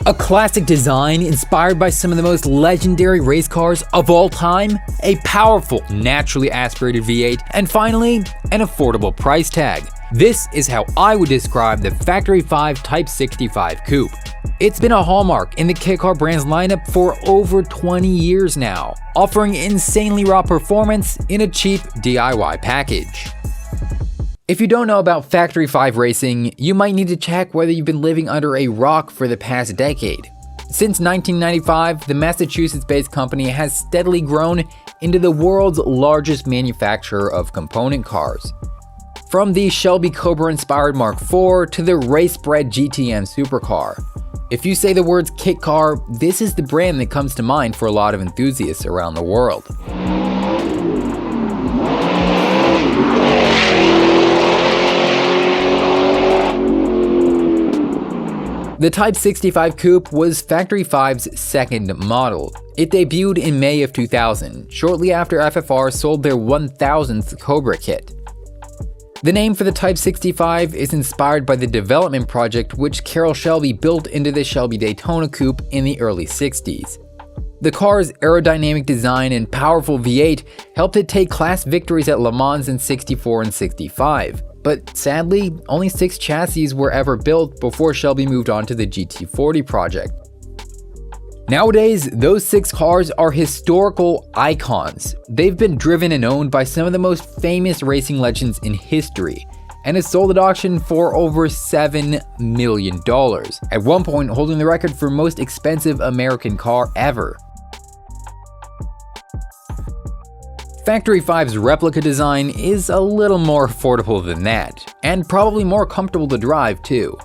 A classic design inspired by some of the most legendary race cars of all time, a powerful, naturally aspirated V8, and finally, an affordable price tag. This is how I would describe the Factory 5 Type 65 Coupe. It's been a hallmark in the Kit-Car brand's lineup for over 20 years now, offering insanely raw performance in a cheap DIY package. If you don't know about Factory 5 racing, you might need to check whether you've been living under a rock for the past decade. Since 1995, the Massachusetts-based company has steadily grown into the world's largest manufacturer of component cars. From the Shelby Cobra-inspired Mark IV to the race-bred GTM supercar. If you say the words kit car, this is the brand that comes to mind for a lot of enthusiasts around the world. The Type 65 Coupe was Factory 5's second model. It debuted in May of 2000, shortly after FFR sold their 1000th Cobra kit. The name for the Type 65 is inspired by the development project which Carrol Shelby built into the Shelby Daytona Coupe in the early 60s. The car's aerodynamic design and powerful V8 helped it take class victories at Le Mans in 64 and 65. But sadly, only 6 chassis were ever built before Shelby moved on to the GT40 project. Nowadays, those 6 cars are historical icons. They've been driven and owned by some of the most famous racing legends in history, and is sold at auction for over $7 million, at one point holding the record for most expensive American car ever. Factory 5's replica design is a little more affordable than that, and probably more comfortable to drive too.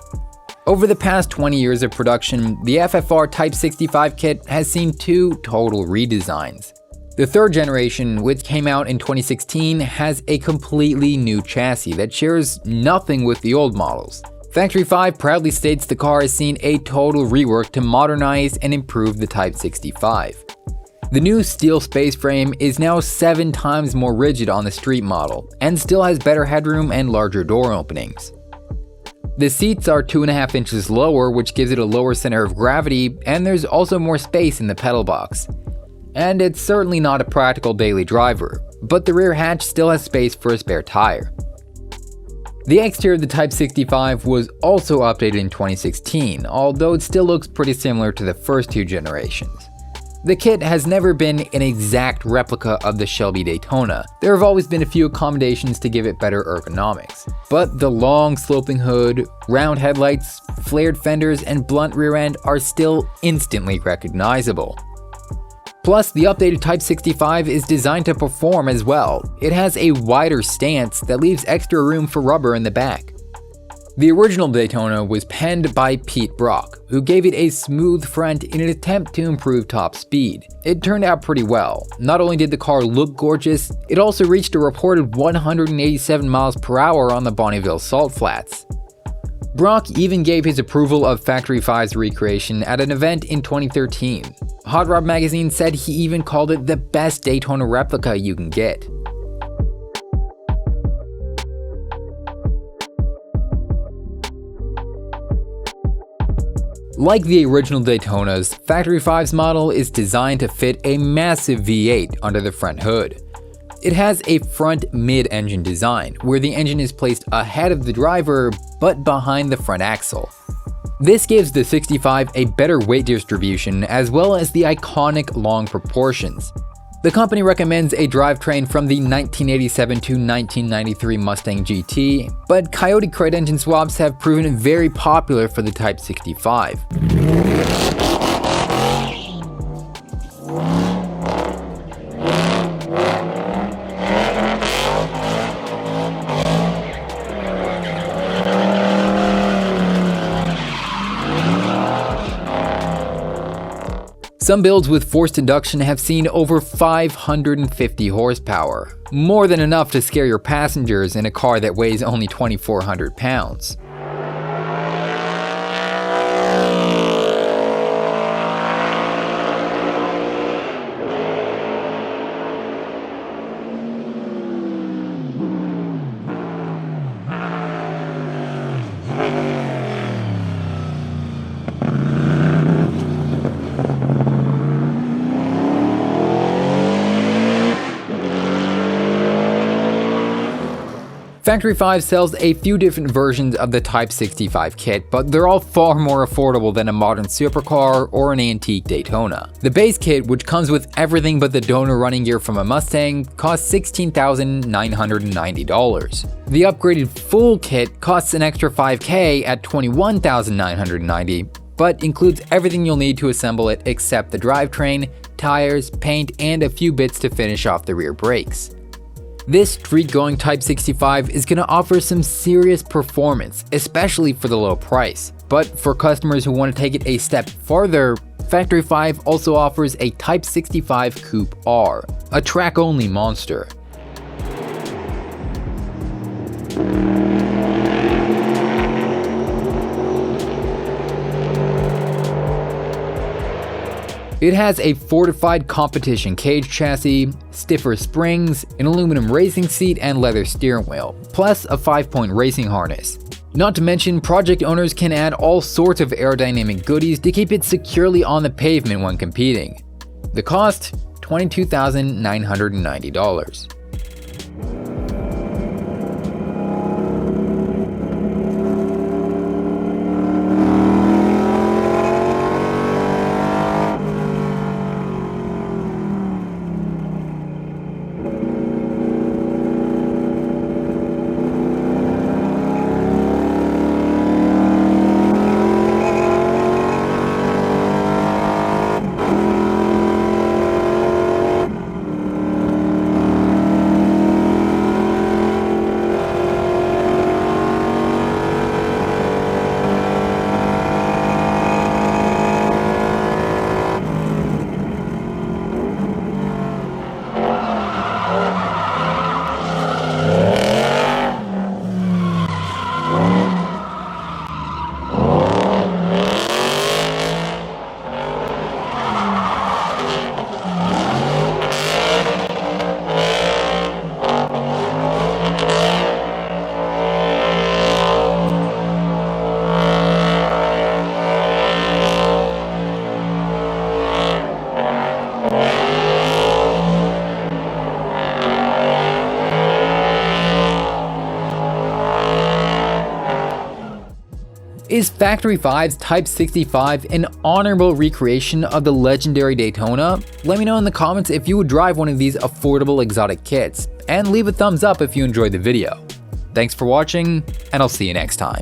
Over the past 20 years of production, the FFR Type 65 kit has seen 2 total redesigns. The third generation, which came out in 2016, has a completely new chassis that shares nothing with the old models. Factory 5 proudly states the car has seen a total rework to modernize and improve the Type 65. The new steel space frame is now 7 times more rigid on the street model, and still has better headroom and larger door openings. The seats are 2.5 inches lower, which gives it a lower center of gravity, and there's also more space in the pedal box. And it's certainly not a practical daily driver, but the rear hatch still has space for a spare tire. The exterior of the Type 65 was also updated in 2016, although it still looks pretty similar to the first 2 generations. The kit has never been an exact replica of the Shelby Daytona. There have always been a few accommodations to give it better ergonomics. But the long sloping hood, round headlights, flared fenders, and blunt rear end are still instantly recognizable. Plus, the updated Type 65 is designed to perform as well. It has a wider stance that leaves extra room for rubber in the back. The original Daytona was penned by Pete Brock, who gave it a smooth front in an attempt to improve top speed. It turned out pretty well. Not only did the car look gorgeous, it also reached a reported 187 miles per hour on the Bonneville Salt Flats. Brock even gave his approval of Factory 5's recreation at an event in 2013. Hot Rod magazine said he even called it the best Daytona replica you can get. Like the original Daytonas, Factory 5's model is designed to fit a massive V8 under the front hood. It has a front mid-engine design, where the engine is placed ahead of the driver but behind the front axle. This gives the 65 a better weight distribution as well as the iconic long proportions. The company recommends a drivetrain from the 1987 to 1993 Mustang GT, but Coyote crate engine swaps have proven very popular for the Type 65. Some builds with forced induction have seen over 550 horsepower, more than enough to scare your passengers in a car that weighs only 2,400 pounds. Factory 5 sells a few different versions of the Type 65 kit, but they're all far more affordable than a modern supercar or an antique Daytona. The base kit, which comes with everything but the donor running gear from a Mustang, costs $16,990. The upgraded full kit costs an extra $5,000 at $21,990, but includes everything you'll need to assemble it except the drivetrain, tires, paint, and a few bits to finish off the rear brakes. This street-going Type 65 is going to offer some serious performance, especially for the low price. But for customers who want to take it a step farther, Factory 5 also offers a Type 65 Coupe-R, a track-only monster. It has a fortified competition cage chassis, stiffer springs, an aluminum racing seat and leather steering wheel, plus a 5-point racing harness. Not to mention, project owners can add all sorts of aerodynamic goodies to keep it securely on the pavement when competing. The cost? $22,990. Is Factory 5's Type 65 an honorable recreation of the legendary Daytona? Let me know in the comments if you would drive one of these affordable exotic kits, and leave a thumbs up if you enjoyed the video. Thanks for watching, and I'll see you next time.